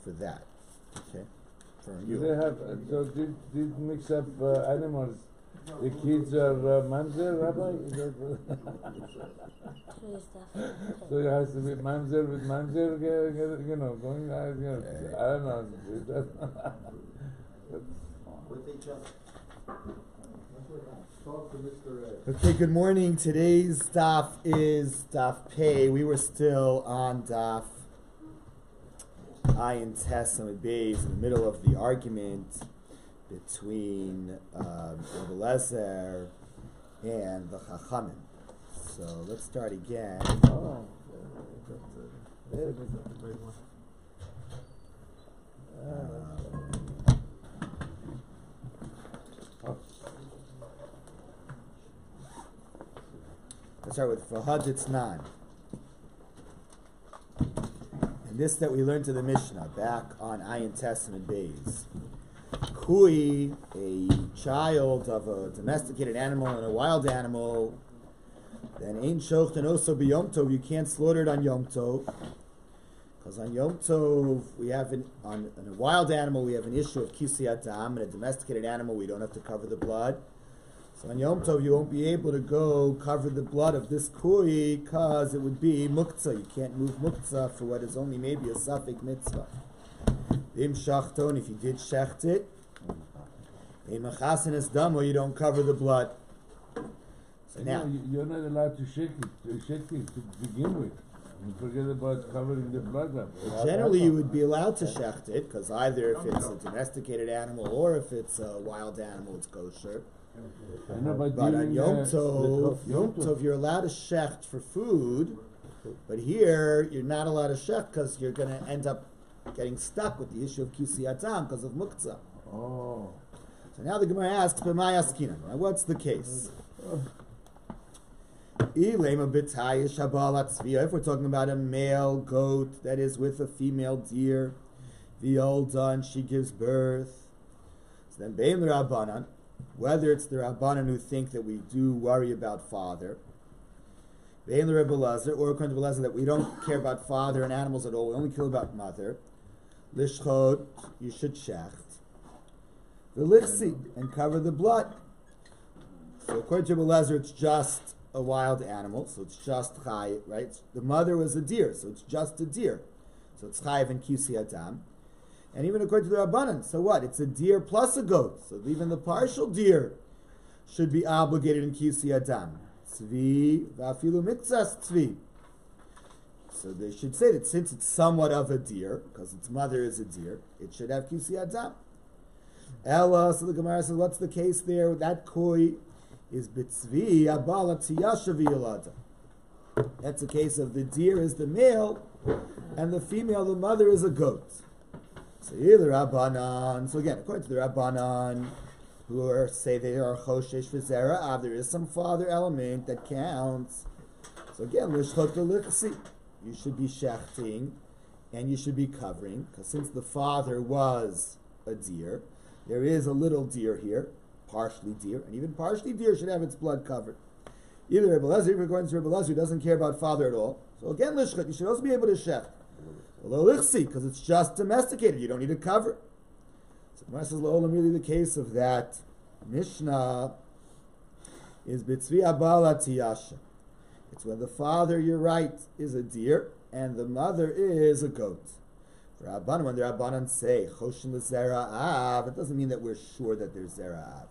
for that. Okay, for Do you. they have, so did mix up animals? The kids are mamzer, Rabbi? Is that so it has to be mamzer with mamzer, going out, I don't know. With each other. Okay, good morning. Today's daf is daf Pei. We were still on daf Ayin Tes and Beis in the middle of the argument between Rabbi Zev and the Chachamim. So let's start again. Let's start with V'haditz Nan. And this that we learned in the Mishnah, back on Ayin Tes and Beis. Kui, a child of a domesticated animal and a wild animal, then Ein Shochten also be Yom Tov, you can't slaughter it on Yom Tov. Because on Yom Tov, we have on a wild animal, we have an issue of Kisi Adam, and a domesticated animal, we don't have to cover the blood. So on Yom Tov, you won't be able to go cover the blood of this Kui, because it would be Muktzah. You can't move Muktzah for what is only maybe a Safek Mitzvah. Im Shachton, if you did shecht it, in Machasenes Damo, you don't cover the blood. So now you're not allowed to shake it to begin with. You forget about covering the blood up. Generally, you would be allowed to shecht it, because either if it's a domesticated animal or if it's a wild animal, it's kosher. But on Yom Tov, you're allowed to shecht for food, but here you're not allowed to shecht because you're going to end up getting stuck with the issue of Kisi Atam because of Muktzah. Oh. So now the Gemara asks, B'may askinan? What's the case? If we're talking about a male goat that is with a female deer, the old done, she gives birth. So then Bein Rabbanan, whether it's the Rabbanan who think that we do worry about father, Bein Rabbi Lazar, or according to Lazar that we don't care about father and animals at all, we only care about mother. Lishchot, you should shecht. The lichsi, and cover the blood. So according to Rabbi Lazar, it's just a wild animal, so it's just chayiv, right? The mother was a deer, so it's just a deer. So it's chayiv and kisi adam. And even according to the Rabbanan, so what? It's a deer plus a goat. So even the partial deer should be obligated in kisi adam. Tzvi, v'afilu mitzas tzvi. So they should say that since it's somewhat of a deer, because its mother is a deer, it should have kisi adam. Ella, so the Gemara says, what's the case there? That koi is bitzvi abala tiyasha v'yolada. That's the case of the deer is the male, and the female, the mother, is a goat. So here the Rabbanan. So again, according to the Rabbanan, who say they are choshesh v'zera, there is some father element that counts. So again, lishchot v'lichsi, you should be shechting, and you should be covering, because since the father was a deer, there is a little deer here, partially deer, and even partially deer should have its blood covered. Either Rabbi Lezer, if according to Rabbi Lezer, who doesn't care about father at all. So again, lishchot, you should also be able to shecht. Although lichsi, because it's just domesticated, you don't need to cover it. So Gemara says, L'olam, really the case of that Mishnah is bitzvi abala tiyasha. It's when the father, you're right, is a deer, and the mother is a goat. For Rabbanan, when the Rabbanan say choshen l'zera av, it doesn't mean that we're sure that there's zera av.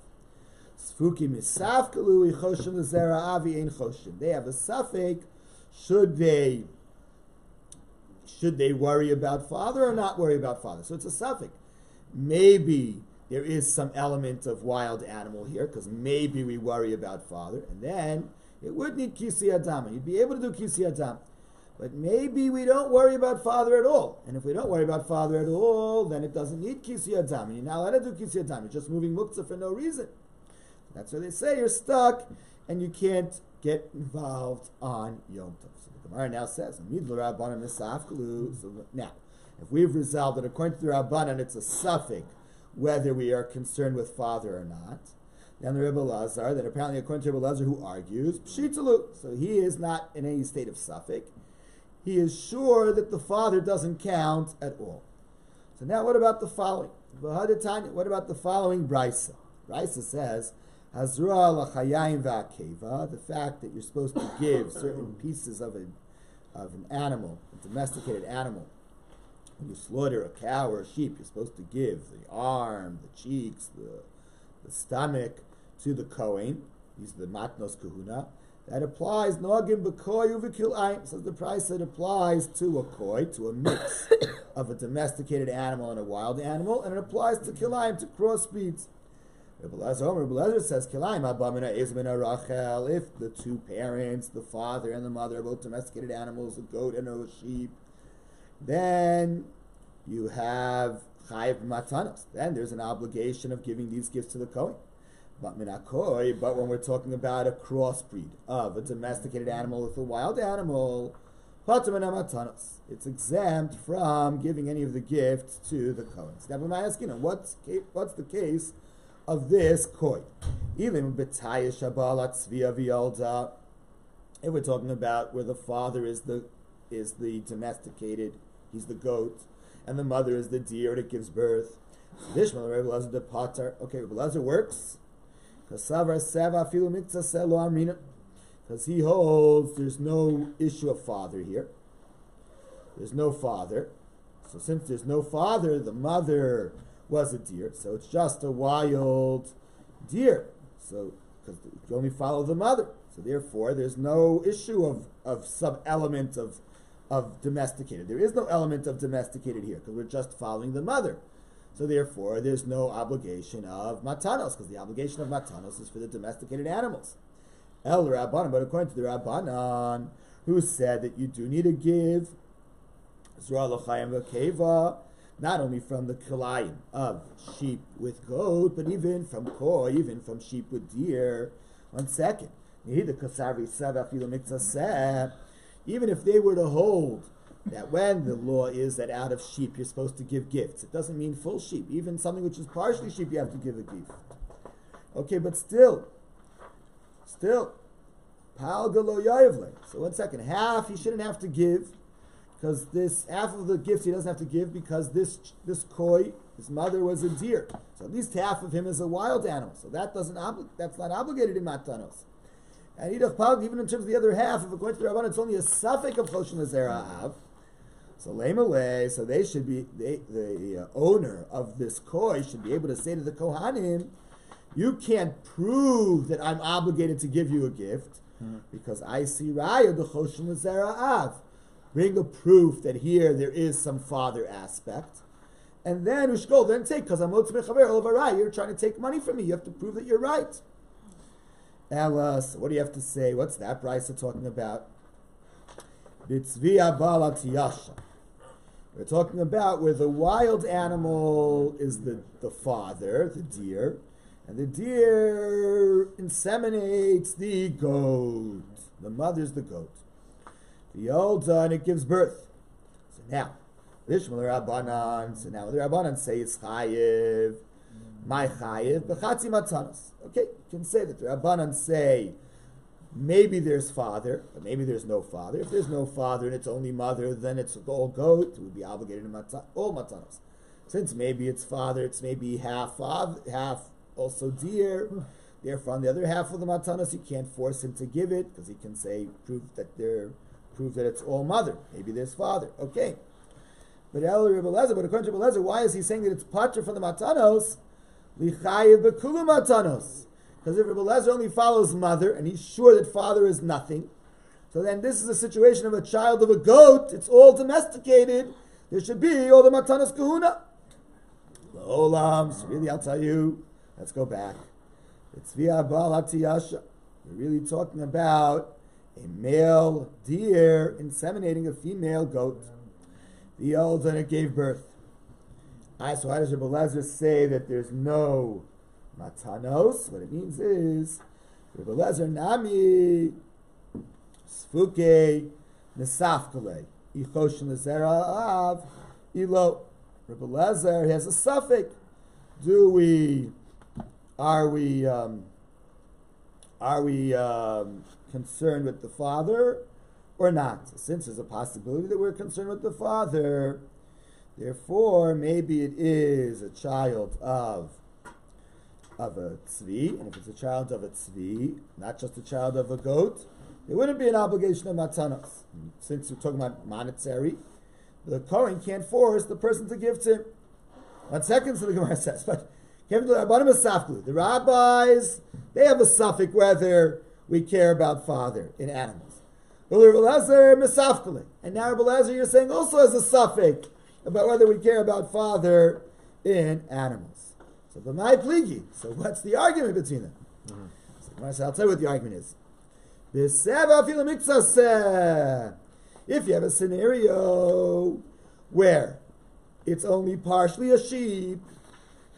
Sfuki misaf kalui choshen l'zera avi ein choshen. They have a suffix. Should they worry about father or not worry about father? So it's a suffix. Maybe there is some element of wild animal here, because maybe we worry about father, and then it would need kisi adam, and you'd be able to do kisi adam. But maybe we don't worry about father at all. And if we don't worry about father at all, then it doesn't need kisi adam. And you're not allowed to do kisi adam. You're just moving muktzah for no reason. That's why they say you're stuck and you can't get involved on Yom Tov. So the Gemara now says, so now, if we've resolved that according to the Rabbanan it's a suffix whether we are concerned with father or not, then the Rebbe Lazar, that apparently according to Rebbe Lazar who argues, pshitalu, so he is not in any state of suffix. He is sure that the father doesn't count at all. So now what about the following? What about the following brisa? Brisa says, Hazra l'chayayim v'akeva, the fact that you're supposed to give certain pieces of an animal, a domesticated animal. When you slaughter a cow or a sheep, you're supposed to give the arm, the cheeks, the stomach to the Kohen. These are the matnos kahuna. That applies nogim b'koi u'v'kilayim. So the price that applies to a koi, to a mix of a domesticated animal and a wild animal, and it applies to kilayim, to crossbreeds. Rabbi Lezer says, kilayim abamina izmina rachel. If the two parents, the father and the mother, are both domesticated animals, a goat and a sheep, then you have chayiv matanos. Then there's an obligation of giving these gifts to the Kohen. But when we're talking about a crossbreed of a domesticated animal with a wild animal, it's exempt from giving any of the gifts to the Kohen. Now, we're asking, what's the case of this koi? If we're talking about where the father is the domesticated, he's the goat, and the mother is the deer that gives birth. Okay, Rabbi Lezer works because he holds there's no issue of father here. There's no father. So since there's no father, the mother was a deer. So it's just a wild deer. So because you only follow the mother. So therefore, there's no issue of sub-element of domesticated. There is no element of domesticated here because we're just following the mother. So therefore, there's no obligation of matanos because the obligation of matanos is for the domesticated animals. El Rabbanan, but according to the Rabbanan, who said that you do need to give Zra l'chayim v'keva, not only from the kilayim of sheep with goat, but even from koi, even from sheep with deer. 1 second. Even if they were to hold that when the law is that out of sheep you're supposed to give gifts, it doesn't mean full sheep. Even something which is partially sheep, you have to give a gift. Okay, but still, pal galo yayivle. So 1 second, half he shouldn't have to give, because this half of the gifts he doesn't have to give because this koi, his mother was a deer. So at least half of him is a wild animal. So that's not obligated in matanos. And even in terms of the other half, if according to the Rabbanan, it's only a suffix of choshen l'zera av. So lemalei, so they should be the owner of this koi should be able to say to the kohanim, you can't prove that I'm obligated to give you a gift because I see raya the choshen l'zera av. Bring a proof that here there is some father aspect, and then ushkol, then take because I'm you're trying to take money from me. You have to prove that you're right. Elas, what do you have to say? What's that brisa talking about? Bitzviya balatiyasha. We're talking about where the wild animal is the father, the deer, and the deer inseminates the goat. The mother's the goat. The older, and it gives birth. So now, Rishmal Rabbanan. So now the Rabbanan say it's chayiv. My chayiv, b'chatzi matanos. Okay, you can say that the Rabbanan say maybe there's father, but maybe there's no father. If there's no father and it's only mother, then it's all goat. It would be obligated to all matanos. Since maybe it's father, it's maybe half father, half also deer. Therefore, on the other half of the matanos, you can't force him to give it because he can say prove that it's all mother. Maybe there's father. Okay. But according to Rabbi Lezer, why is he saying that it's pater for the matanos? Lichayev b'kulu matanos. Because if Rabbi Lezer only follows mother, and he's sure that father is nothing, so then this is a situation of a child of a goat, it's all domesticated, there should be all the matanos kahuna. Olam, so really I'll tell you, let's go back. It's via balatiyasha. We're really talking about a male deer inseminating a female goat. The old and it gave birth. So why does Rabbi Lezer say that there's no matanos? What it means is Rabbi Lezer nami sfuke nesafkale ichoshen l'zera av ilo. Rabbi Lezer has a suffix. Are we concerned with the father or not? So since there's a possibility that we're concerned with the father, Therefore, maybe it is a child of a tzvi, and if it's a child of a tzvi, not just a child of a goat, there wouldn't be an obligation of matanos. Since we're talking about monetary, the Kohen can't force the person to give to him. 1 second, so the Gemara says, but the rabbis, they have a suffix whether we care about father in animals. And now Rabbi Elazar, you're saying, also has a suffix about whether we care about father in animals. So so what's the argument between them? So I'll tell you what the argument is. If you have a scenario where it's only partially a sheep,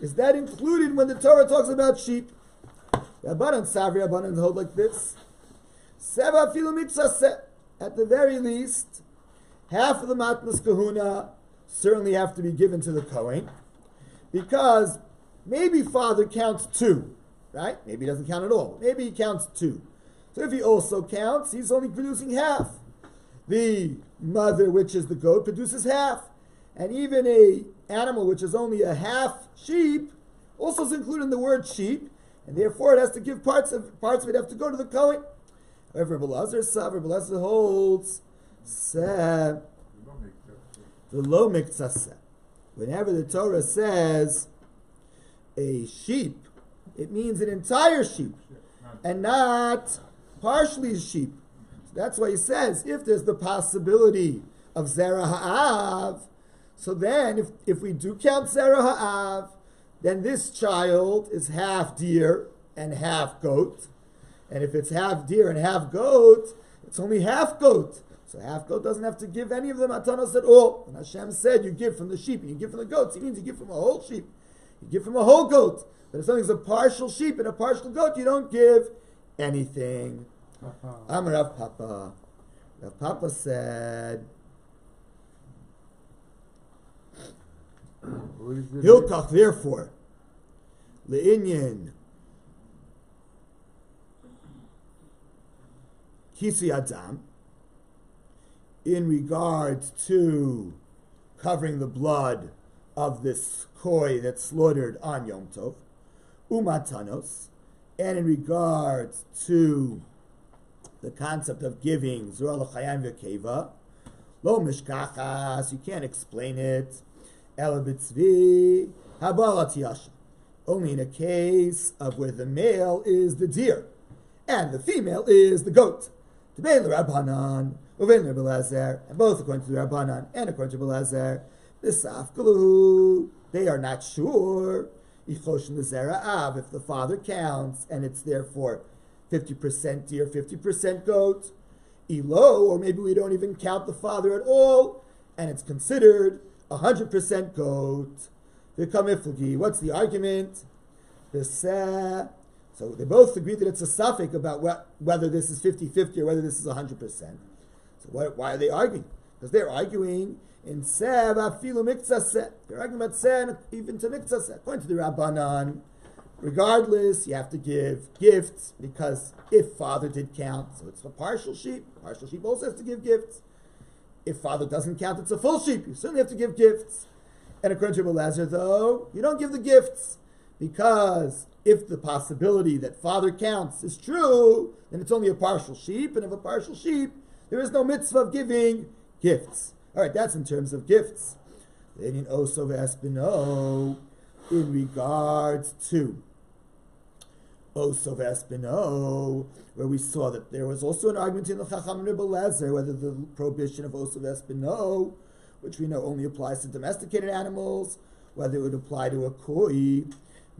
is that included when the Torah talks about sheep? Rabbanan hold like this. At the very least, half of the matnas kahuna certainly have to be given to the Kohen, because maybe father counts 2, right? Maybe he doesn't count at all. Maybe he counts 2. So if he also counts, he's only producing half. The mother, which is the goat, produces half. And even a animal which is only a half sheep also is included in the word sheep, and therefore it has to give parts of it have to go to the Kohen. However, Rabbi Elazar holds the lo miktsaseh. Whenever the Torah says a sheep, it means an entire sheep and not partially a sheep. So that's why he says if there's the possibility of zera ha'av, so then if we do count zera ha'av, then this child is half deer and half goat. And if it's half deer and half goat, it's only half goat. So half goat doesn't have to give any of the matanos at all. When Hashem said you give from the sheep and you give from the goats, it means you give from a whole sheep. You give from a whole goat. But if something's a partial sheep and a partial goat, you don't give anything. Amar Rav Papa. Rav Papa said, Hilkach, therefore, le'inyan kisi adam, in regards to covering the blood of this koi that's slaughtered on Yom Tov, umatanos, and in regards to the concept of giving zura l'chayim v'keva, lo mishkachas, you can't explain it, ela b'tzvi habalat yasha, only in a case of where the male is the deer and the female is the goat. T'bein l'Rabbanan uvein l'Rabbi Elazar, and both according to the Rabbanan and according to Rabbi Elazar, b'safkalu, they are not sure. Ichoshin l'zera av, if the father counts and it's therefore 50% deer, 50% goat. Ilo, or maybe we don't even count the father at all, and it's considered 100% goat. V'kamiflagi, what's the argument? So they both agree that it's a suffix about whether this is 50-50 or whether this is 100%. So why are they arguing? Because they're arguing in Seh afilu miktsaseh. They're arguing about Seh even to miktsaseh. According to the Rabbanan, regardless, you have to give gifts, because if father did count, so it's a partial sheep also has to give gifts. If father doesn't count, it's a full sheep. You certainly have to give gifts. And according to Rabbi Elazar, though, you don't give the gifts, because if the possibility that father counts is true, then it's only a partial sheep, and if a partial sheep, there is no mitzvah of giving gifts. All right, that's in terms of gifts. Then in Oso V'Espino, in regards to Oso V'Espino, where we saw that there was also an argument in the Chacham and Rabbi Elazar whether the prohibition of Oso V'Espino, which we know only applies to domesticated animals, whether it would apply to a koi.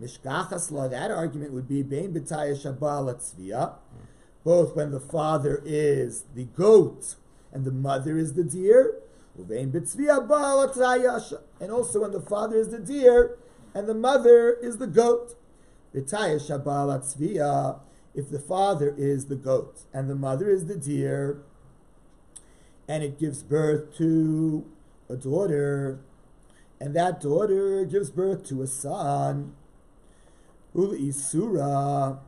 Mishkachas law, that argument would be Bein B'taya Shabbat Latzviya, both when the father is the goat and the mother is the deer, Uvein B'tzviya Ba'al Latzayasha, and also when the father is the deer and the mother is the goat. B'taya Shabbat Latzviya, if the father is the goat and the mother is the deer, and it gives birth to a daughter, and that daughter gives birth to a son, Ul Isura,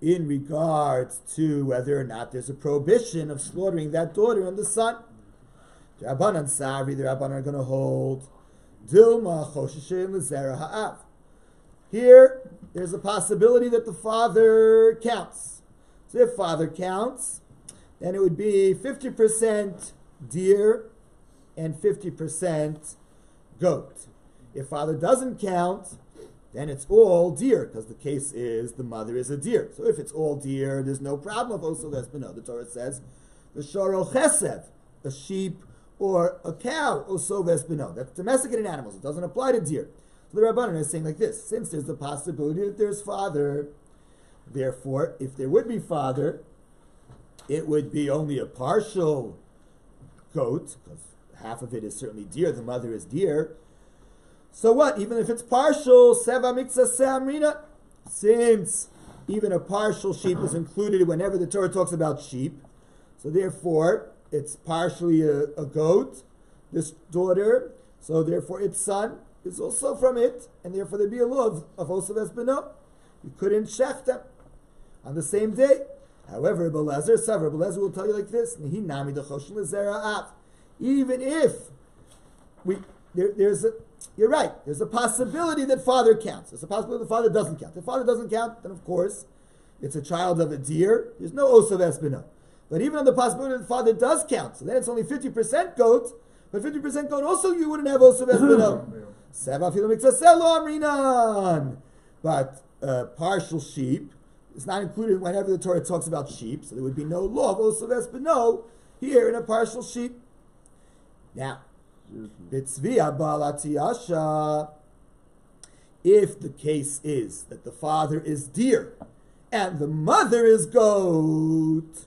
in regards to whether or not there's a prohibition of slaughtering that daughter and the son. The Rabbanan Savri, the Rabbanan are going to hold Dilma Choshishin Lezera Ha'av. Here, there's a possibility that the father counts. So if father counts, then it would be 50% deer and 50% goat. If father doesn't count, then it's all deer, because the case is the mother is a deer. So if it's all deer, there's no problem of Oso Vespino. The Torah says, V'shoro Chesev, a sheep or a cow, Oso Vespino. That's domesticated animals. It doesn't apply to deer. So the Rabbanan is saying like this, since there's the possibility that there's father, therefore, if there would be father, it would be only a partial goat, because half of it is certainly deer, the mother is deer. So what? Even if it's partial, seva miksa se'amrina, since even a partial sheep is included whenever the Torah talks about sheep, so therefore it's partially a goat, this daughter, so therefore its son is also from it, and therefore there'd be a law of Osav Espino. You couldn't shech them on the same day. However, Rabbi Lezer will tell you like this, even if you're right, there's a possibility that father counts. There's a possibility that father doesn't count. If father doesn't count, then of course, it's a child of a deer. There's no Osav Espino. But even on the possibility that father does count, so then it's only 50% goat, but 50% goat also you wouldn't have Osav Espino. But partial sheep is not included whenever the Torah talks about sheep, so there would be no law of Osav Espino here in a partial sheep. Now, if the case is that the father is deer and the mother is goat,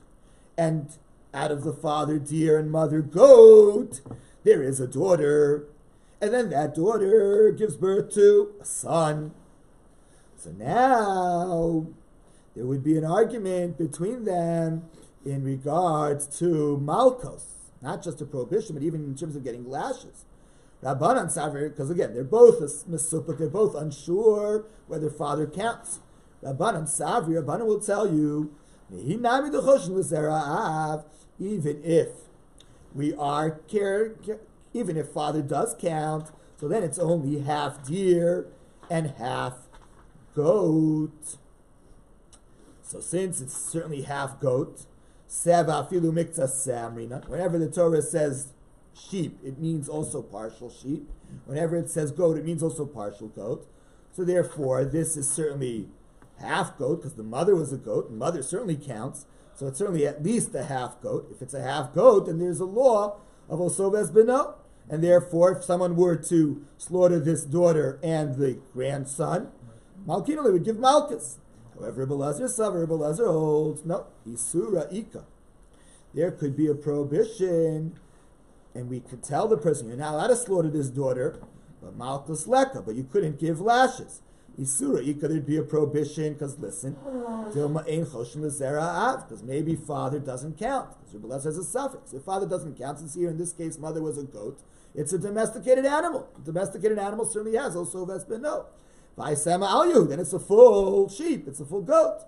and out of the father deer and mother goat, there is a daughter, and then that daughter gives birth to a son. So now there would be an argument between them in regards to malchus. Not just a prohibition, but even in terms of getting lashes. Rabbanan Savir, because again, they're both misupik, they're both unsure whether father counts. Rabbanan Savir, Rabbanan will tell you, even if we are even if father does count, so then it's only half deer and half goat. So since it's certainly half goat, whenever the Torah says sheep, it means also partial sheep. Whenever it says goat, it means also partial goat. So therefore, this is certainly half goat, because the mother was a goat, and mother certainly counts. So it's certainly at least a half goat. If it's a half goat, then there's a law of Osoves Beno. And therefore, if someone were to slaughter this daughter and the grandson, Malkinole would give Malchus. However, Rabbi Lezer holds, no, Isura Ika. There could be a prohibition, and we could tell the person, you're not allowed to slaughter this daughter, but Malchus Leka, but you couldn't give lashes. Isura Ika, there'd be a prohibition, because listen, because maybe father doesn't count. Because Rabbi Lezer has a suffix. If father doesn't count, since here in this case mother was a goat, it's a domesticated animal. A domesticated animal certainly has also Vespino. Then it's a full sheep, it's a full goat.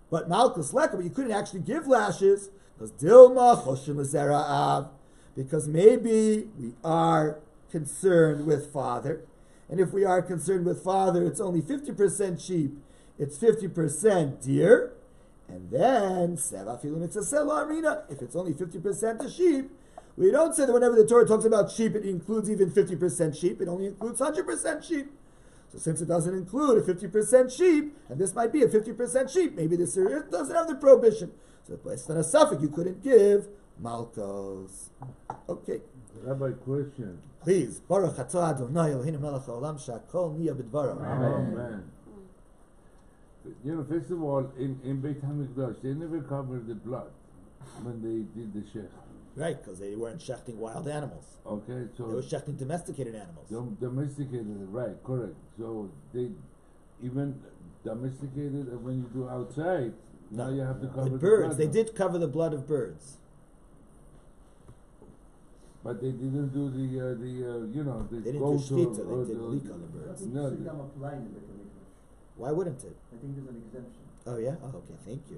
But Malchus Leka, but you couldn't actually give lashes, because Dilma Choshin L'Zera'av, because maybe we are concerned with father, and if we are concerned with father, it's only 50% sheep, it's 50% deer, and then if it's only 50% a sheep, we don't say that whenever the Torah talks about sheep, it includes even 50% sheep, it only includes 100% sheep. So since it doesn't include a 50% sheep, and this might be a 50% sheep, maybe this doesn't have the prohibition. So based on a suffix, you couldn't give malchus. Okay. Rabbi, question. Please. Baruch atah Adonai Eloheinu melech haolam she'akol niya b'dvarav. Amen. You know, first of all, in Beit HaMikdash, they never covered the blood when they did the shech. Right, because they weren't shechting wild animals. Okay, so... They were shechting domesticated animals. Domesticated, right, correct. So they even domesticated when you do outside, now you have to cover the birds. blood. They did cover the blood of birds. But they didn't do the they didn't goat do shchita, or they did leek on the birds. No, why wouldn't it? I think there's an exemption. Oh yeah? Oh, okay, thank you.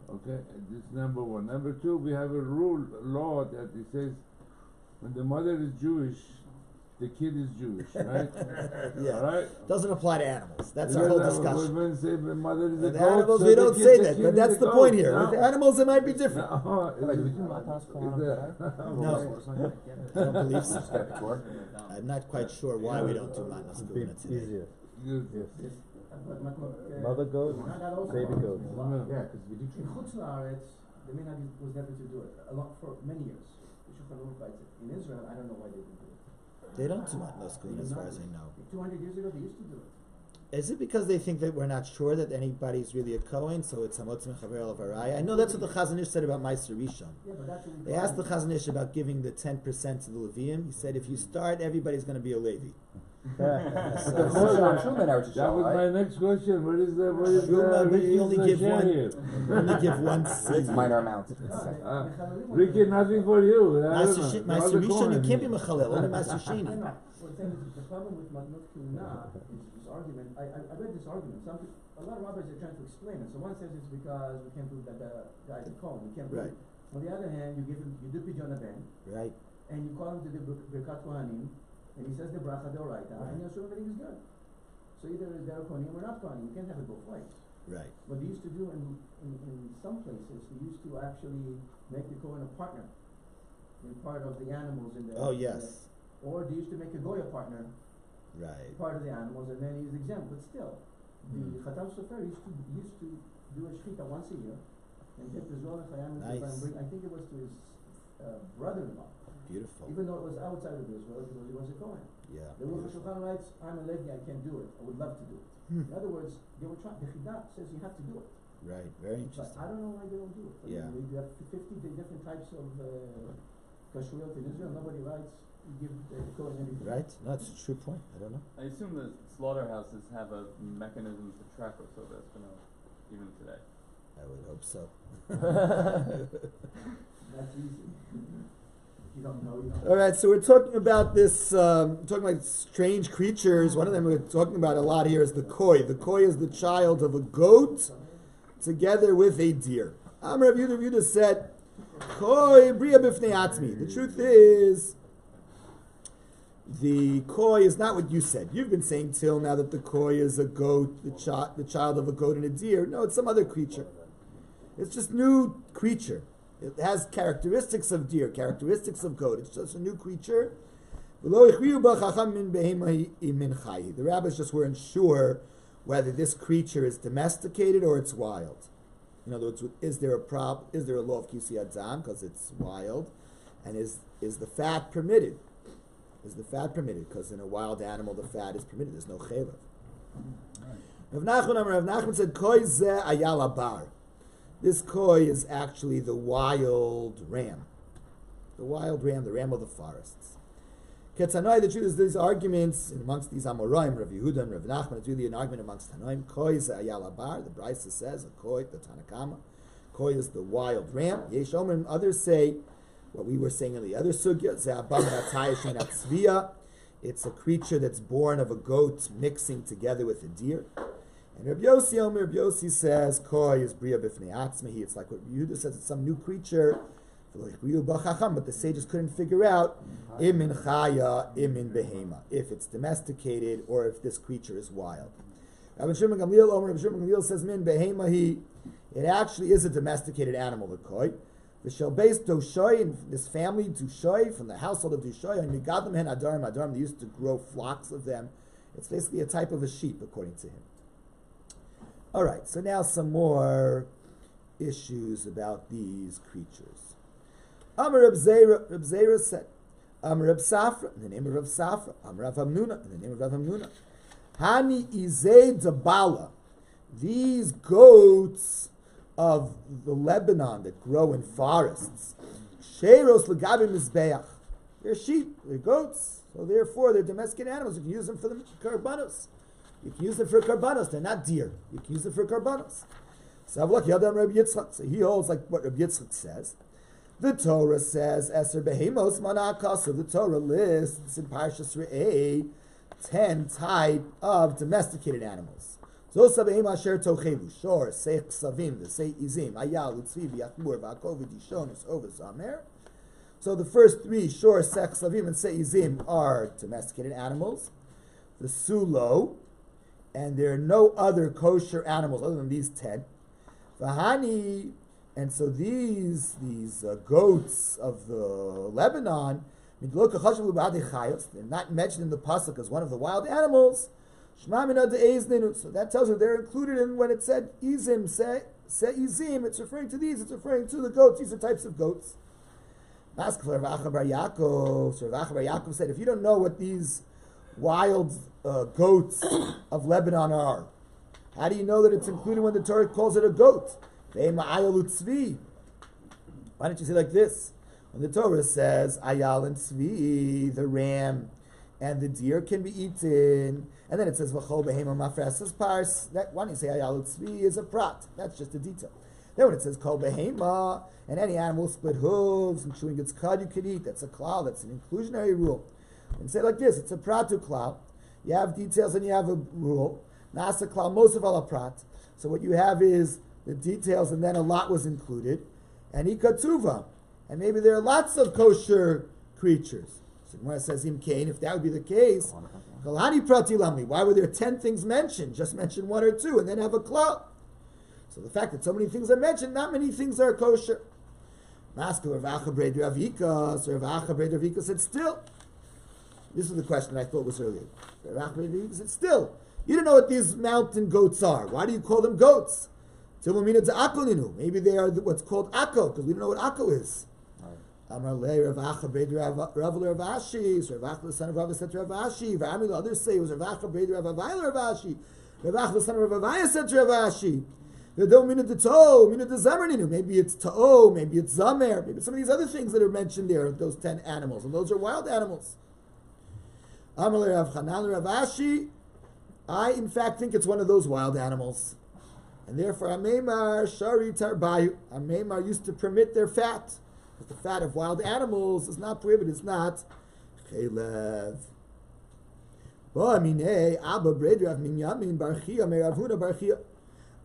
Okay, this is number one. Number two, we have a law that it says when the mother is Jewish, the kid is Jewish, right? Yeah. Right? Doesn't apply to animals. That's our whole discussion. When say the mother is a With goat, animals, so we the don't kid- say the that, kid but is that's a the goat. point here. No. With animals, it might be different. No, Wait, do we do matas No, I I don't believe so. I'm not quite sure why we don't do manas kahuna today. Easier. Yes. Mother goat, baby goat. Yeah, because we do In Chutz La'aretz, the minhag was never to do it, a lot for many years. In Israel, I don't know why they didn't do it. They don't do manas kahuna as far as I know. 200 years ago, they used to do it. Is it because they think that we're not sure that anybody's really a Kohen, so it's Hamotz Mechaver El Varaya? I know that's what the Chazon Ish said about Meiser Rishon. Yeah, but that's what we They asked the Chazon Ish about giving the 10% to the Levium. He said, if you start, everybody's going to be a Levi. That was my next question. What is the Shuma, but you only give share one. here? You only give one seed. It's minor amount. Ricky, nothing for you. I don't know. Meiser Rishon, you can't be Mechalel, only Meiser I Sheni. know. What I'm saying is the problem with Matnot Kuna is this argument. I read this argument. A lot of rabbis are trying to explain it. So one says it's because we can't prove that the guy's a Kohen. We can't prove Right. it. On the other hand, you do Pidyon Ben, Right. and you call him to the Birkat Kohanim, and he says the bracha deoraita, and you assume everything is good. So either they're Kohanim or not Kohanim. You can't have it both ways. Right. What they used to do in some places, they used to actually make the Kohen a partner in part of the animals in the. Oh, yes. Or they used to make a Goya partner, Right. part of the animals, and then he's exempt. But still, the Chatam Sofer used to do a shechita once a year, and take the Zohar Chayam and Nice. bring. I think it was to his brother-in-law, Beautiful. even though it was outside of Israel because he was a Kohen. Yeah. The Ruch HaShulchan writes, "I'm a Levi, I can't do it. I would love to do it." In other words, they were trying. The Chidah says you have to do it. Right. Very But interesting. I don't know why they don't do it. Yeah. You have 50 different types of kashrut in Israel. Nobody writes. You give the Kohen anything. Right? No, it's a true point. I don't know. I assume the slaughterhouses have a mechanism to track what's over Espinal, even today. I would hope so. That's easy. You don't know. You don't. All right, so we're talking about this, talking about strange creatures. One of them we're talking about a lot here is the koi. The koi is the child of a goat together with a deer. Amar Rav Yehuda said, koi bria b'fnei atzmi. The truth is, the koi is not what you said. You've been saying till now that the koi is a goat, the child of a goat and a deer. No, it's some other creature. It's just new creature. It has characteristics of deer, characteristics of goat. It's just a new creature. The rabbis just weren't sure whether this creature is domesticated or it's wild. In other words, is there a law of kisi adam because it's wild, and is the fat permitted? Is the fat permitted? Because in a wild animal, the fat is permitted. There's no chelav. Rav Nachman said, "Koi ze ayala bar." This koi is actually the wild ram. The wild ram, the ram of the forests. Ketzanoi, the truth is, these arguments amongst these Amoraim, Rav Yehuda and Rav Nachman, it's really an argument amongst Tanoim. Koi is ayala bar. The Brisa says, a koi, the Tanakama. Koi is the wild ram. Yesh Omer and others say, what we were saying in the other sugya, it's a creature that's born of a goat mixing together with a deer. And Rabbi Yossi says, Koi is bria b'fnei atzmehi. It's like what Yehuda says, it's some new creature. But the sages couldn't figure out imin chaya, imin behema, if it's domesticated or if this creature is wild. Rabbi Shimon Gamliel says, min behema it actually is a domesticated animal, the koi. The Shelbeis Doshoy, in this family, Dushoy, from the household of Dushoy, and Migadam hen Adarim, they used to grow flocks of them. It's basically a type of a sheep, according to him. All right, so now some more issues about these creatures. Amar Reb Zera said, Amar Reb Safra, in the name of Reb Safra, Amar Rav Hamnuna, in the name of Rav Hamnuna, Hani Izei Dabala, these goats of the Lebanon that grow in forests, Sheros Legabi Mizbeach, they're sheep, they're goats, so therefore they're domesticated animals. You can use them for the karbanos. You can use them for karbanos. They're not deer. You can use them for karbanos. So look, Yadam Rabbi Yitzchak. So he holds like what Rabbi Yitzchak says. The Torah says, Eser behemos manaka. So the Torah lists in Parshas Re'eh 10 type of domesticated animals. Zosa behema asher tochelu shor seich savim v'sei izim ayal utzvi v'yachmur v'akov v'dishonus over zamer. So the first three, Shor, Sech, Slavim, and Seizim, are domesticated animals. The Sulo, and there are no other kosher animals other than these 10. Vahani, and so these goats of the Lebanon, they're not mentioned in the pasuk as one of the wild animals. So that tells you they're included in when it said izim, izim. It's referring to these. It's referring to the goats. These are types of goats. Rav Acha bar Yaakov said, if you don't know what these wild goats of Lebanon are, how do you know that it's included when the Torah calls it a goat? Why don't you say like this? When the Torah says ayal and tzvi, the ram and the deer can be eaten, and then it says v'chol behema mafresas pars. That why don't you say ayal and tzvi is a prat? That's just a detail. Then when it says kol behema and any animal split hooves and chewing its cud you can eat, that's a klal. That's an inclusionary rule. And say like this: it's a pratu klal. You have details and you have a rule. Nasa klal most of all a prat. So what you have is the details, and then a lot was included, and ikatuva. And maybe there are lots of kosher creatures. So when it says im kain, if that would be the case, why were there 10 things mentioned? Just mention 1 or 2 and then have a klal. So the fact that so many things are mentioned, not many things are kosher. Maskul Rav Acha bar Ravika said still. This is the question I thought was earlier. Rav Acha bar Ravika said still. You don't know what these mountain goats are. Why do you call them goats? Maybe they are what's called akko, because we don't know what akko is. Amar le Rav Acha Rav Ashi, Rav Acha the son of Rav said to Rav Ashi. The others say it was Rav Acha Rav Avayla Rav Ashi. Rav Acha the son of Rav Avaya said to Rav Ashi. They don't mean it to toe, mean it to zamer. Maybe it's ta'o, maybe it's zamer, maybe some of these other things that are mentioned there, those 10 animals, and those are wild animals. Amar le Rav Chanan Rav Ashi. I in fact think it's one of those wild animals. And therefore, Ameimar Shari Tarbayu. Ameimar used to permit their fat. Because the fat of wild animals is not prohibited, it's not Chelev. Bo'amine, Abba Bred Rav Minyamin Barchia, Me Rav Huna Barchia.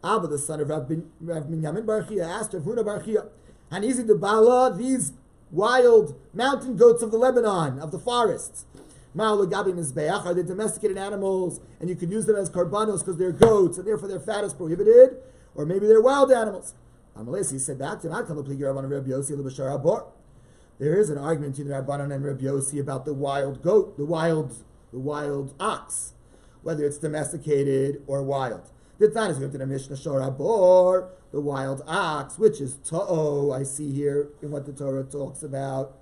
Abba, the son of Rav Minyamin Barchia, asked Rav Huna Barchia, Hanizi de Bala, these wild mountain goats of the Lebanon, of the forests. Are they domesticated animals, and you can use them as karbanos because they're goats, and therefore their fat is prohibited? Or maybe they're wild animals. Amalesi said back to him, there is an argument between the Rabbanan and Rabbi Yossi about the wild goat, the wild ox, whether it's domesticated or wild. The time is going to the Mishnah Shorabor, the wild ox, which is ta'o, I see here in what the Torah talks about.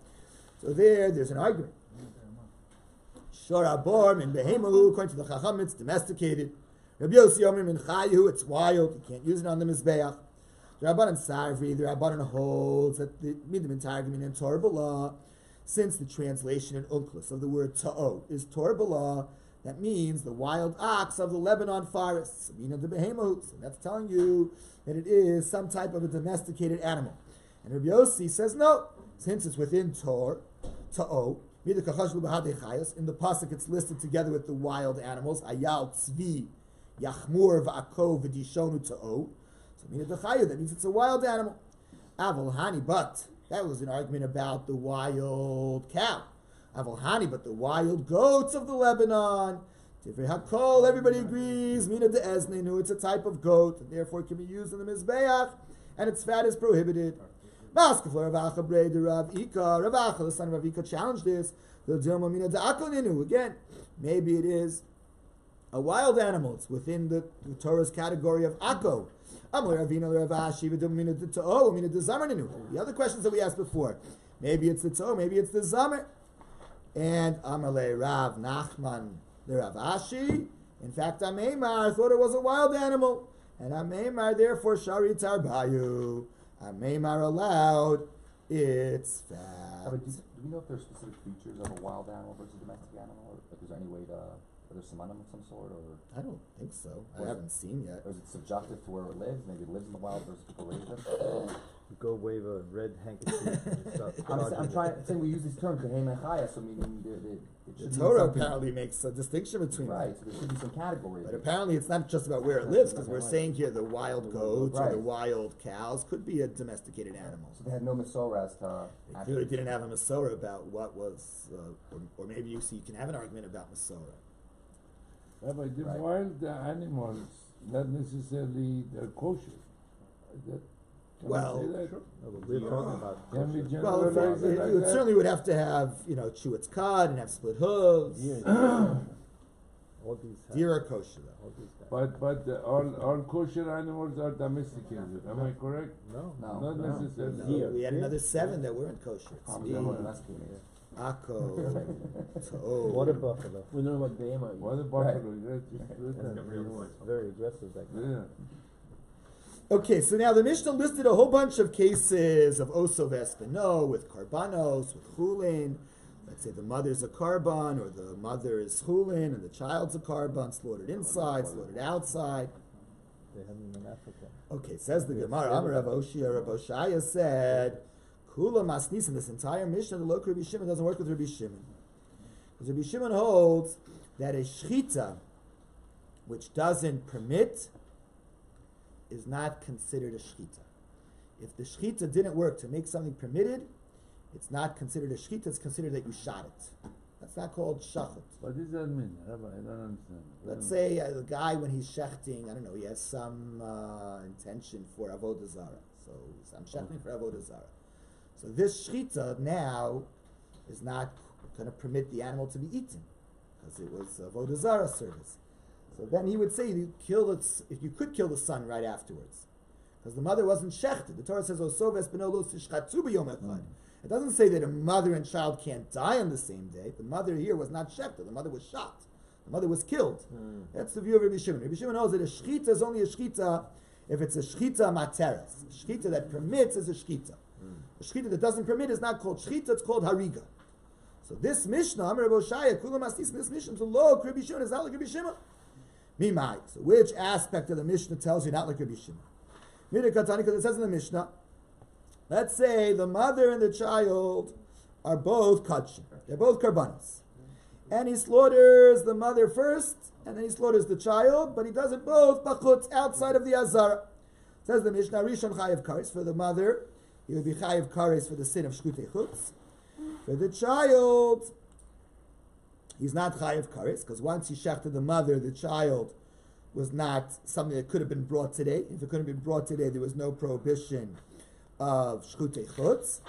So there's an argument. Shorabor min behemu, according to the Chacham, it's domesticated. Rabbi Yossi Omer min chayu, it's wild. You can't use it on the mizbeach. The Rabbanan Sarvi, the Rabbanan holds that the midim targumin and Torah b'lah, since the translation in Unklis of the word ta'o is Torah b'lah, that means the wild ox of the Lebanon forests. Mina de behemu, so that's telling you that it is some type of a domesticated animal. And Rabbi Yossi says no, since it's within ta'o. In the pasuk, it's listed together with the wild animals. Ayal tzvi, yachmur v'ako v'dishonu ta'o. So that means it's a wild animal. Avalhani, but that was an argument about the wild cow. Avalhani, but the wild goats of the Lebanon. Tivrei hakol, everybody agrees. Mina de eznenu, it's a type of goat, and therefore it can be used in the mizbeach, and its fat is prohibited. Rav Acha, the son of Rav Ika, challenged this. Again, maybe it is a wild animal. It's within the Torah's category of Akko. The other questions that we asked before. Maybe it's the Ta'o, maybe it's the Zamer. And Amalei Rav Nachman, the Rav Ashi. In fact, Ameimar thought it was a wild animal. And Ameimar, therefore, Shari Tarbayu. Ameimar allowed its fat. Do we know if there are specific features of a wild animal versus a domestic animal, or if there's any way to there simanim of some sort, or I don't think so. I Or- haven't seen yet. is it subjective to where it lives? Maybe it lives in the wild versus people raise it. Go wave a red handkerchief and start I'm charging trying. it. Saying we use these terms, the hey chaya, so meaning it The should be Torah something- apparently makes a distinction between them. Right, so there should be some category. But apparently it's not just about where it lives, because we're saying here the wild goats or the Right. wild cows could be a domesticated animal. So they had no Masorah as to. They clearly didn't have a Masorah about what was, or maybe you can have an argument about Masorah. Rabbi, the Right. wild animals, not necessarily they're kosher. That, can Well, I say that? No, but we're talking about Can we kosher. Well, generalize it like it that? certainly would have to have, chew its cud and have split hooves. All these have, Deer are kosher though. all these guys. But all kosher animals are domesticated. Am I correct? No. No. Not necessarily. No, Deer. we had another 7 that weren't kosher. Problems that were domesticated. Akko, Water buffalo. We know about Behema. What about buffalo? Right. It's very aggressive, that guy. Yeah. Okay, so now the Mishnah listed a whole bunch of cases of Oso Vespino with Karbanos, with Chulin. Let's say the mother's a Karban, or the mother is Chulin, and the child's a Karban, slaughtered inside, slaughtered outside. They have them in Africa. Okay, says the Gemara, Amar Rav Oshaya said, Kula Masnis, in this entire Mishnah, the local Rabbi Shimon doesn't work with Rabbi Shimon. Because Rabbi Shimon holds that a Shechita, which doesn't permit, is not considered a Shechita. If the Shechita didn't work to make something permitted, it's not considered a Shechita, it's considered that you shot it. That's not called shachat. What does that mean, Rabbi? I don't understand. Let's say the guy, when he's shechting, I don't know, he has some intention for avodah zarah. So I'm shechting for avodah zarah. So this shechita now is not going to permit the animal to be eaten because it was avodah zarah service. So then he would say if you could kill the son right afterwards, because the mother wasn't shechted. The Torah says osoves benolo tishchatzu b'yom echad. It doesn't say that a mother and child can't die on the same day. The mother here was not shechted. The mother was shot. The mother was killed. That's the view of Rabbi Shimon. Rabbi Shimon knows that a shechita is only a shechita if it's a shechita materes. A shechita that permits is a shechita. A shechita that doesn't permit is not called shechita, it's called hariga. So this Mishnah, Amar Rabbi Oshaya, Kulam Astis, this Mishnah is low. Rabbi Shimon is not like Rabbi Shimon. Mimai. So which aspect of the Mishnah tells you not like Rabbi Shimon? Because it says in the Mishnah, let's say the mother and the child are both kachim. They're both karbanos. And he slaughters the mother first, and then he slaughters the child, but he does it both bachutz, outside of the azara. Says the Mishnah, Rishon chayiv kares. For the mother, he would be chayiv kares for the sin of shkutei chutz. For the child, he's not chayiv kares, because once he shechted the mother, the child was not something that could have been brought today. If it couldn't have been brought today, there was no prohibition of shkutei chutz.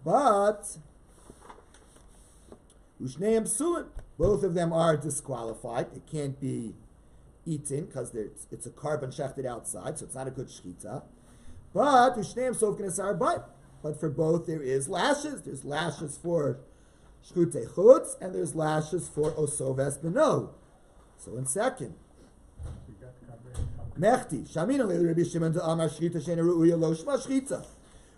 But Ushneim psulin, both of them are disqualified. It can't be eaten because it's a carbon shechted outside, so it's not a good shechita. But Ushneim sofkin asar bayit. But for both there is lashes. There's lashes for shkutei chutz and there's lashes for osoves beno. So in second, Mechti Shamina le Rabbi Shimon to Amar shchita she'ena ru'uya lo shma shchita.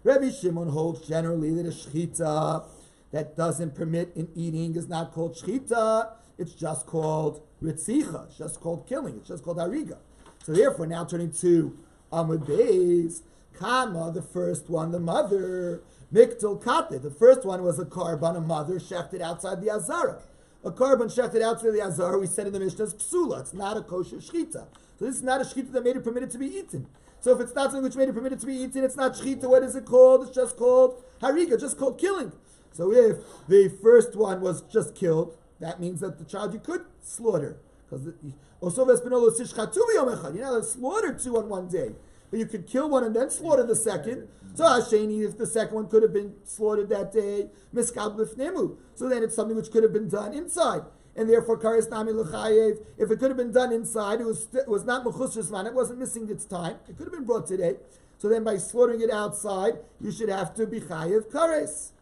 Rabbi Shimon holds generally that a shchita that doesn't permit in eating is not called shchita. It's just called ritzicha. It's just called killing. It's just called hariga. So therefore, now turning to Amud Beis, Kama, the first one, the mother, Miktel Kate. The first one was a carbon, a mother shechted outside the azara. A carbon shechted outside the azara, we said in the Mishnah, is psula. It's not a kosher shchita. So this is not a shchita that made it permitted to be eaten. So if it's not something which made it permitted to be eaten, it's not shchita. What is it called? It's just called hariga, just called killing. So if the first one was just killed, that means that the child you could slaughter. Because you're not allowed to slaughter two on one day. But you could kill one and then slaughter the second. So Hasheni, if the second one could have been slaughtered that day, miskab lifnemu. So then it's something which could have been done inside. And therefore, kares nami l'chayev, if it could have been done inside, it was not mechusar zman, it wasn't missing its time. It could have been brought today. So then by slaughtering it outside, you should have to be chayev kares.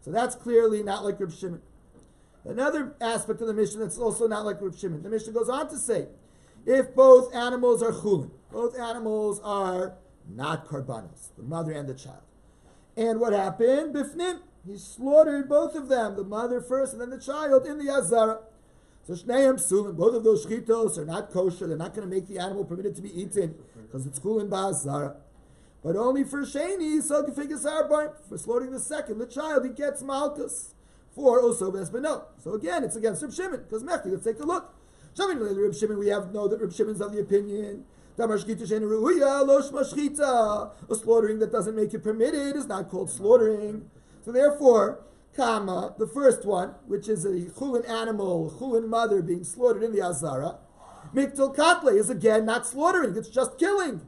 So that's clearly not like Reb Shimon. Another aspect of the Mishnah that's also not like Reb Shimon. The Mishnah goes on to say, if both animals are chulin, both animals are not karbanos, the mother and the child. And what happened? Bifnim, he slaughtered both of them, the mother first and then the child in the azara. So Shneim Psulim, both of those shchitos are not kosher. They're not going to make the animal permitted to be eaten because it's chulin ba'azara. But only for Sheni, so Gefigas Arbaim, for slaughtering the second, the child, he gets Malkus for Oso Vesbeno. So again, it's against Reb Shimon, because Mechti, let's take a look. Reb Shimon, we know that Reb Shimon's of the opinion, a slaughtering that doesn't make it permitted is not called slaughtering. So therefore, Kama, the first one, which is a chulin animal, chulin mother being slaughtered in the Azara, Miktul Katle is again not slaughtering, it's just killing.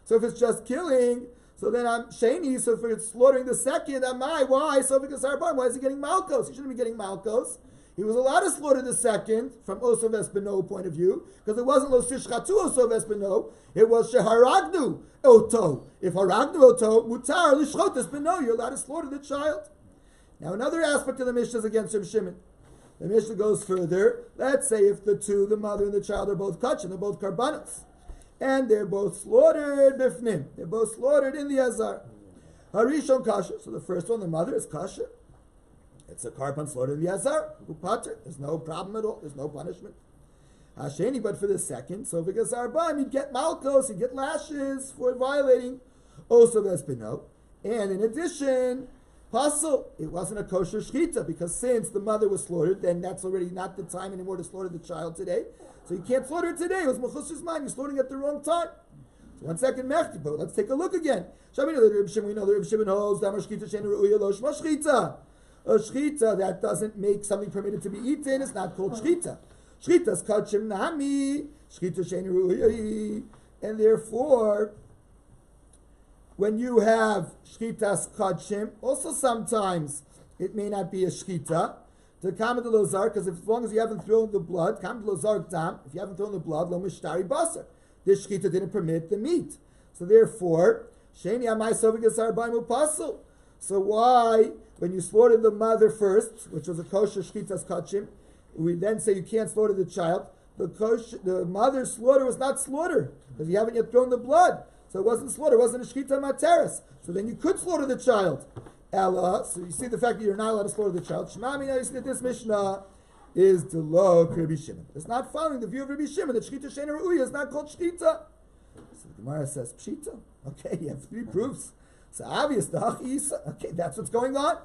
So if it's just killing, so then I'm Sheni, so if it's slaughtering the second, why? So because why is he getting Malkos? He shouldn't be getting Malkos. He was allowed to slaughter the second from Osov Espino point of view, because it wasn't Lo Sishchatu Osov Espino, it was Sheharagnu Oto. If Haragnu Oto, Mutar Lishchot Espino, you're allowed to slaughter the child. Now another aspect of the Mishnah is against Reb Shimon. The Mishnah goes further. Let's say if the mother and the child are both kachin, they're both karbanos, and they're both slaughtered bifnim. They're both slaughtered in the azar. Harishon kasher. So the first one, the mother, is kasher. It's a karban slaughtered in the azar. Upater. There's no problem at all. There's no punishment. Hasheni, but for the second, so because arba'im, you'd get malkos, you'd get lashes for violating osov espino. And in addition, Pasul, it wasn't a kosher shchita, because since the mother was slaughtered, then that's already not the time anymore to slaughter the child today. So you can't slaughter it today. It was mechus's man. You're slaughtering at the wrong time. So 1 second, mechti, but let's take a look again. We know the Reb Shimon holds that a shchita that doesn't make something permitted to be eaten is not called shchita. Shchita's kachim nami, shchita sheni ru'uyah, and therefore, when you have shchitas kachim, also sometimes it may not be a shchita. To kamed lozar, because as long as you haven't thrown the blood, kamed lozar dam, if you haven't thrown the blood, lo mishtari basar. This shchita didn't permit the meat. So therefore, sheni amai sovigas arbaimu pasul. So why, when you slaughtered the mother first, which was a kosher shchitas kachim, we then say you can't slaughter the child? The mother's slaughter was not slaughter, because you haven't yet thrown the blood. So it wasn't slaughter, it wasn't a shchita materis. So then you could slaughter the child. Ella, so you see the fact that you're not allowed to slaughter the child. Shema, you see that this Mishnah is the law of Rabbi Shimon. It's not following the view of Rabbi Shimon that shchita shena ru'uya is not called shchita. So the Gemara says pshita. Okay, you have 3 proofs. So obvious, the hach isa. Okay, that's what's going on.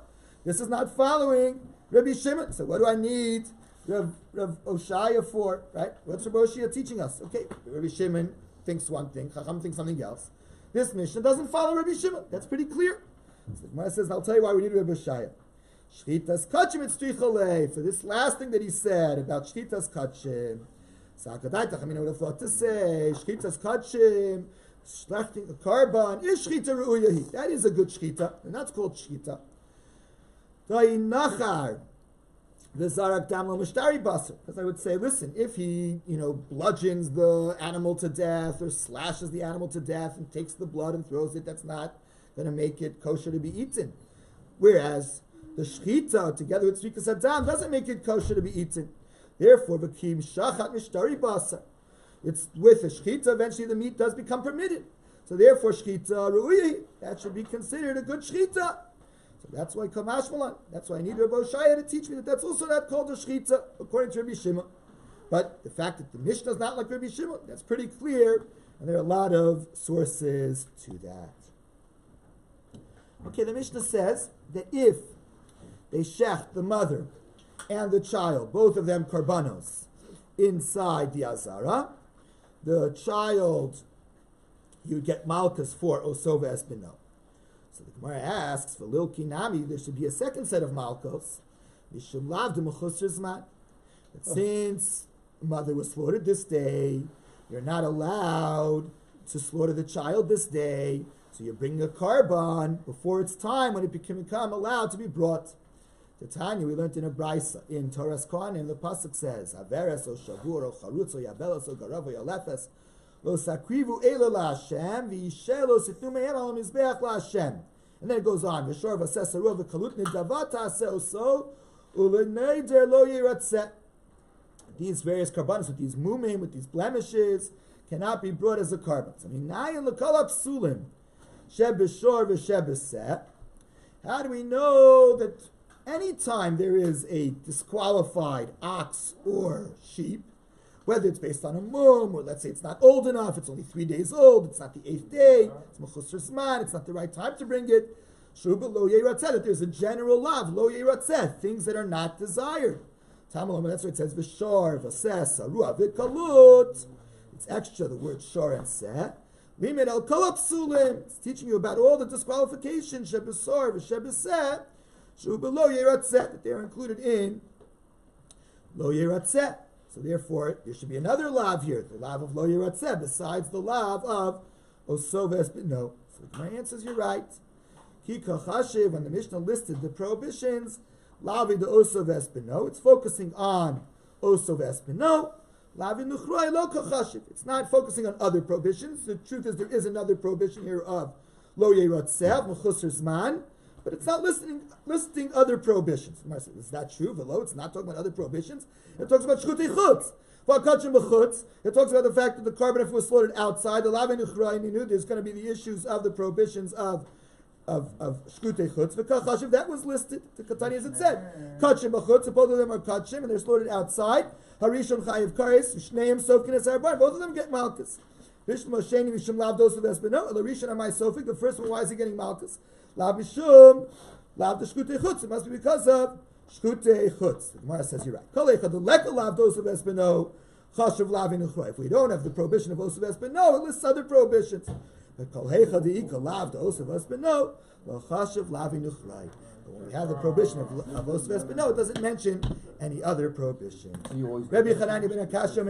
This is not following Rabbi Shimon. So what do I need Rav Oshaya for? Right? What's Rav Oshaya teaching us? Okay, Rabbi Shimon thinks one thing, Chacham thinks something else. This Mishnah doesn't follow Rabbi Shimon. That's pretty clear. So the Gemara says, I'll tell you why we need Rabbi Oshaya. Shchitas kachim et strichale. For this last thing that he said about shchitas kachim, Sakadaitach, I would have thought to say, shchitas kachim, shlachting a karban, is shchita ru'uyahi. That is a good shchita, and that's called shchita. Nachar, the zarak dam lo mishtari basar. Because I would say, listen, if he, bludgeons the animal to death or slashes the animal to death and takes the blood and throws it, that's not going to make it kosher to be eaten. Whereas the shchita, together with strikas adam, doesn't make it kosher to be eaten. Therefore, v'kim shachat mishtari basar. It's with the shchita, eventually the meat does become permitted. So therefore, shchita ru'uyi, that should be considered a good shchita. So that's why Kamash Malan. That's why I need Rabbi Oshaya to teach me that that's also not called a shchita, according to Rabbi Shimon. But the fact that the Mishnah is not like Rabbi Shimon, that's pretty clear, and there are a lot of sources to that. Okay, the Mishnah says that if they shech the mother and the child, both of them karbanos, inside the azara, the child, you get malchus for osova espino. So the Gemara asks, for lil kinami, there should be a second set of malchus. Mishum lav de mechusar zman. But since mother was slaughtered this day, you're not allowed to slaughter the child this day. So you're bringing a karban before it's time when it can become allowed to be brought. The Tanya we learned in a brisa in Torah's Kohanim, the pasuk says, "Haveres o shavur o charutz o yabelos o garav o yalefes lo sakrivu ela laHashem v'yishelo sitnu mehem al mizbeach laHashem." And then it goes on, "V'shor v'sesaru v'kalut nidavat ta'aseh so uleneder lo yiratzeh." These various karbanos with these mumim, with these blemishes, cannot be brought as a karban. So minayin l'kol ha'psulim shebeshor v'shebeseh. How do we know that anytime there is a disqualified ox or sheep, whether it's based on a mum, or let's say it's not old enough, it's only 3 days old, it's not the 8th day, it's mechusar zman, it's not the right time to bring it, shuba lo yeratzeh, that there's a general lav, lo yeratzeh, things that are not desired. Tamalom, that's what it says, v'shor, v'ses, arua, v'kalut. It's extra, the word shor and seh. Limit el kolapsulim. It's teaching you about all the disqualifications, shebesor, v'shebeseh, shuba lo yeratzeh, that they're included in lo yeratzeh. So therefore, there should be another lav here, the lav of lo yeratzeh, besides the lav of osoves b'no. So my answer is you're right. Ki kachashiv, when the Mishnah listed the prohibitions, lavi de osoves b'no, it's focusing on osoves b'no. Lavi nuchroi lo kachashiv, it's not focusing on other prohibitions. The truth is there is another prohibition here of lo yeratzeh, mechusar zman, but it's not listing other prohibitions. Is that true? V'lo, it's not talking about other prohibitions. It talks about shchutei chutz. It talks about the fact that the carbon, if it was slaughtered outside, the lav nuchroi ninu, there's going to be the issues of the prohibitions of shchutei chutz. V'kachashiv, that was listed. The Katani, as it said, kachim b'chutz. Both of them are kachim, and they're slaughtered outside. Harishon chayiv kares, shneim sofkin es harbar. Both of them get malchus. Vishma sheni mishum lav dosav espeno. Larishon amai sofik. The first one, why is he getting malchus? Lav mishum lav the shchutei chutz. It must be because of shchutei chutz. The Gemara says you're right. Kol echad the leka lav dosav espeno chashav lav inuchroi. If we don't have the prohibition of dosav espeno, it lists other prohibitions. But kol echad the ika lav dosav espeno lo chashav lav inuchroi. When we have the prohibition of osves, but no, it doesn't mention any other prohibition. Rabbi Chanani ben Akashya,